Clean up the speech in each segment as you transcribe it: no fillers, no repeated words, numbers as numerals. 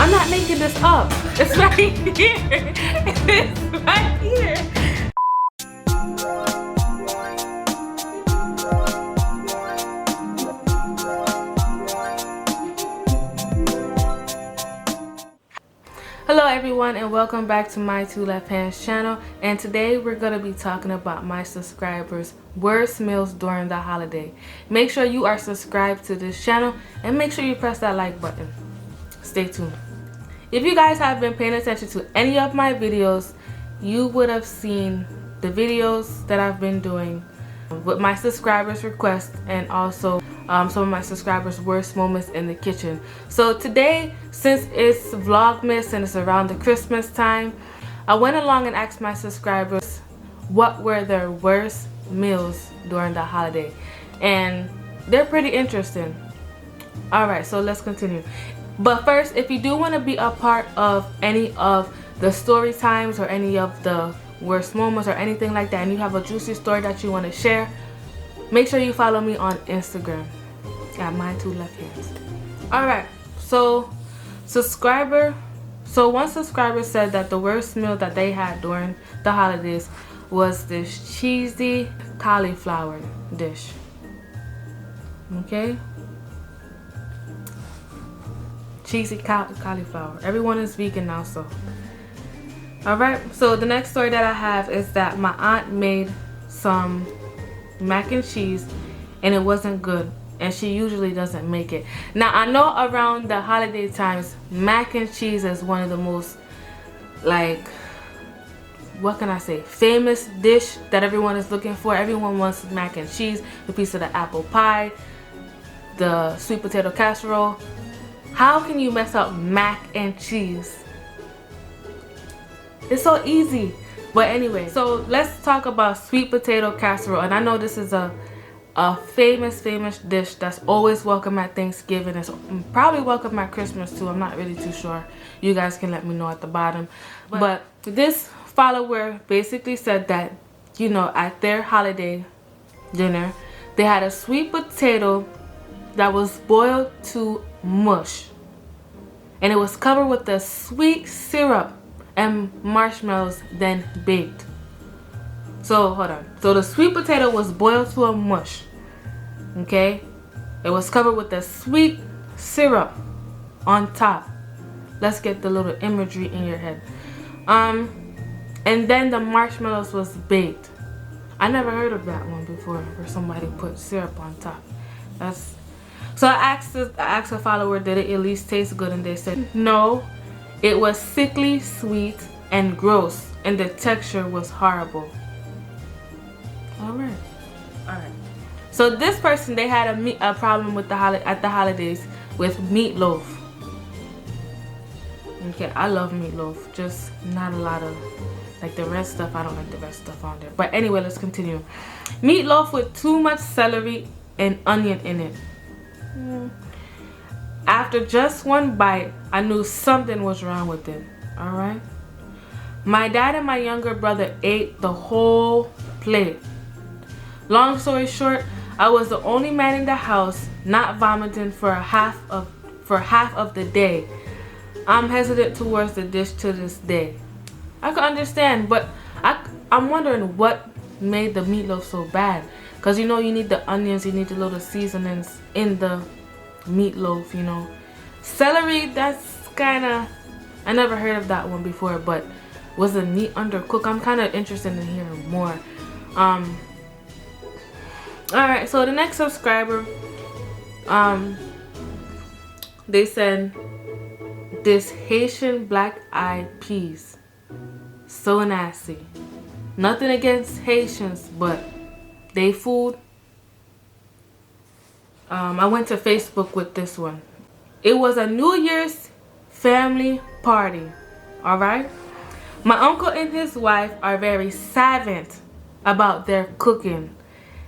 I'm not making this up. It's right here. It's right here. Hello everyone and welcome back to my Two Left Hands channel, and today we're going to be talking about my subscribers' worst meals during the holiday. Make sure you are subscribed to this channel and make sure you press that like button. Stay tuned. If you guys have been paying attention to any of my videos, you would have seen the videos that I've been doing with my subscribers' requests and also some of my subscribers' worst moments in the kitchen. So today, since it's Vlogmas and it's around the Christmas time, I went along and asked my subscribers what were their worst meals during the holiday, and they're pretty interesting. Alright, so let's continue. But first, if you do want to be a part of any of the story times or any of the worst moments or anything like that, and you have a juicy story that you want to share, make sure you follow me on Instagram at my Two Left Hands. Alright, so one subscriber said that the worst meal that they had during the holidays was this cheesy cauliflower dish. Okay, cheesy cauliflower. Everyone is vegan now, so alright, so the next story that I have is that my aunt made some mac and cheese and it wasn't good, and she usually doesn't make it. Now I know around the holiday times mac and cheese is one of the most, like, what can I say, famous dish that everyone is looking for. Everyone wants mac and cheese, a piece of the apple pie, the sweet potato casserole. How can you mess up mac and cheese? It's so easy. But anyway, so let's talk about sweet potato casserole. And I know this is a famous dish that's always welcome at Thanksgiving. It's probably welcome at Christmas too. I'm not really too sure. You guys can let me know at the bottom. But this follower basically said that, you know, at their holiday dinner, they had a sweet potato that was boiled to mush, and it was covered with the sweet syrup and marshmallows, then baked. So hold on, so the sweet potato was boiled to a mush, okay, it was covered with the sweet syrup on top. Let's get the little imagery in your head. And then the marshmallows was baked. I never heard of that one before, where somebody put syrup on top. That's so I asked a follower, did it at least taste good, and they said no, it was sickly sweet and gross, and the texture was horrible. Alright. So this person, they had a problem with at the holidays with meatloaf. Okay, I love meatloaf, just not a lot of, like, the rest stuff. I don't like the rest stuff on there. But anyway, let's continue. Meatloaf with too much celery and onion in it. After just one bite, I knew something was wrong with it. Alright. My dad and my younger brother ate the whole plate. Long story short, I was the only man in the house not vomiting for half of the day. I'm hesitant towards the dish to this day. I can understand, but I'm wondering what made the meatloaf so bad. Because, you know, you need the onions, you need the little seasonings in the meatloaf, you know. Celery, that's kind of, I never heard of that one before, but was the meat undercooked? I'm kind of interested in hearing more. Alright, so the next subscriber, they said, this Haitian black eyed peas, so nasty. Nothing against Haitians, but they food. I went to Facebook with this one. It was a New Year's family party. Alright, my uncle and his wife are very savant about their cooking.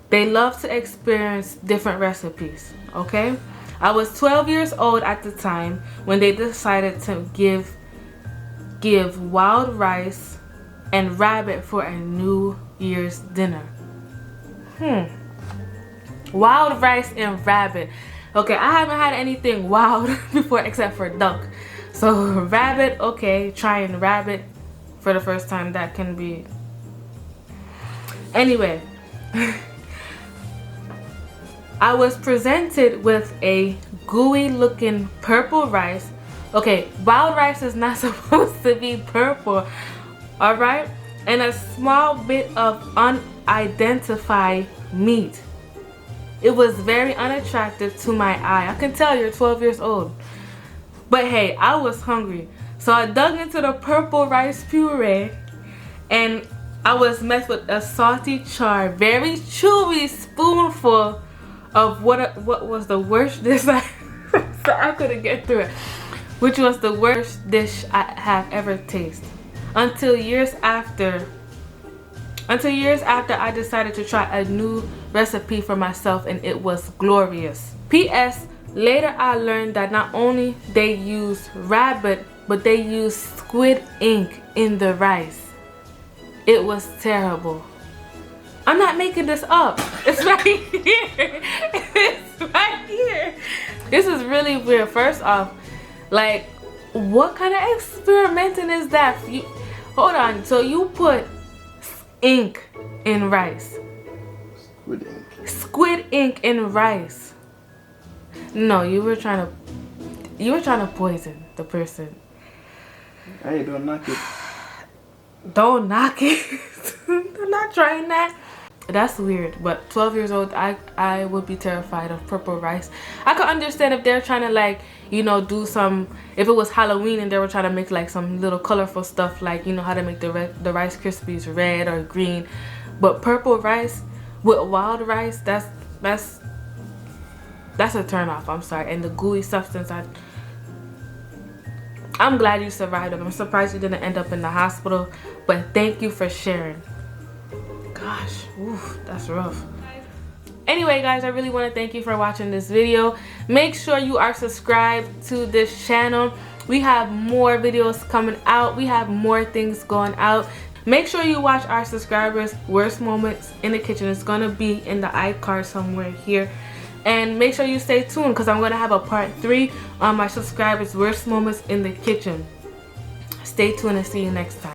They love to experience different recipes. Okay, I was 12 years old at the time when they decided to give wild rice and rabbit for a New Year's dinner. Wild rice and rabbit. Okay, I haven't had anything wild before except for duck. So rabbit, okay, trying rabbit for the first time, that can be. Anyway, I was presented with a gooey looking purple rice. Okay, wild rice is not supposed to be purple, all right? And a small bit of unidentified meat. It was very unattractive to my eye. I can tell you're 12 years old. But hey, I was hungry. So I dug into the purple rice puree and I was met with a salty char, very chewy spoonful of what was the worst dish I couldn't get through it. Which was the worst dish I have ever tasted. Until years after I decided to try a new recipe for myself, and it was glorious. P.S. Later I learned that not only they use rabbit, but they use squid ink in the rice. It was terrible. I'm not making this up. It's right here. It's right here. This is really weird. First off, like, what kind of experimenting is that? Hold on. So you put ink in rice. Squid ink. Squid ink in rice. No, you were trying to poison the person. Hey, don't knock it. Don't knock it. I'm not trying that. That's weird, but 12 years old, I would be terrified of purple rice. I could understand if they're trying to, like, you know, do some, if it was Halloween and they were trying to make like some little colorful stuff, like, you know, how to make the Rice Krispies red or green. But purple rice with wild rice, that's a turn off. I'm sorry. And the gooey substance, I'm glad you survived it. I'm surprised you didn't end up in the hospital, but thank you for sharing. Gosh, oof, that's rough. Anyway, guys, I really want to thank you for watching this video. Make sure you are subscribed to this channel. We have more videos coming out. We have more things going out. Make sure you watch our subscribers' worst moments in the kitchen. It's going to be in the iCard somewhere here. And make sure you stay tuned because I'm going to have a part 3 on my subscribers' worst moments in the kitchen. Stay tuned and see you next time.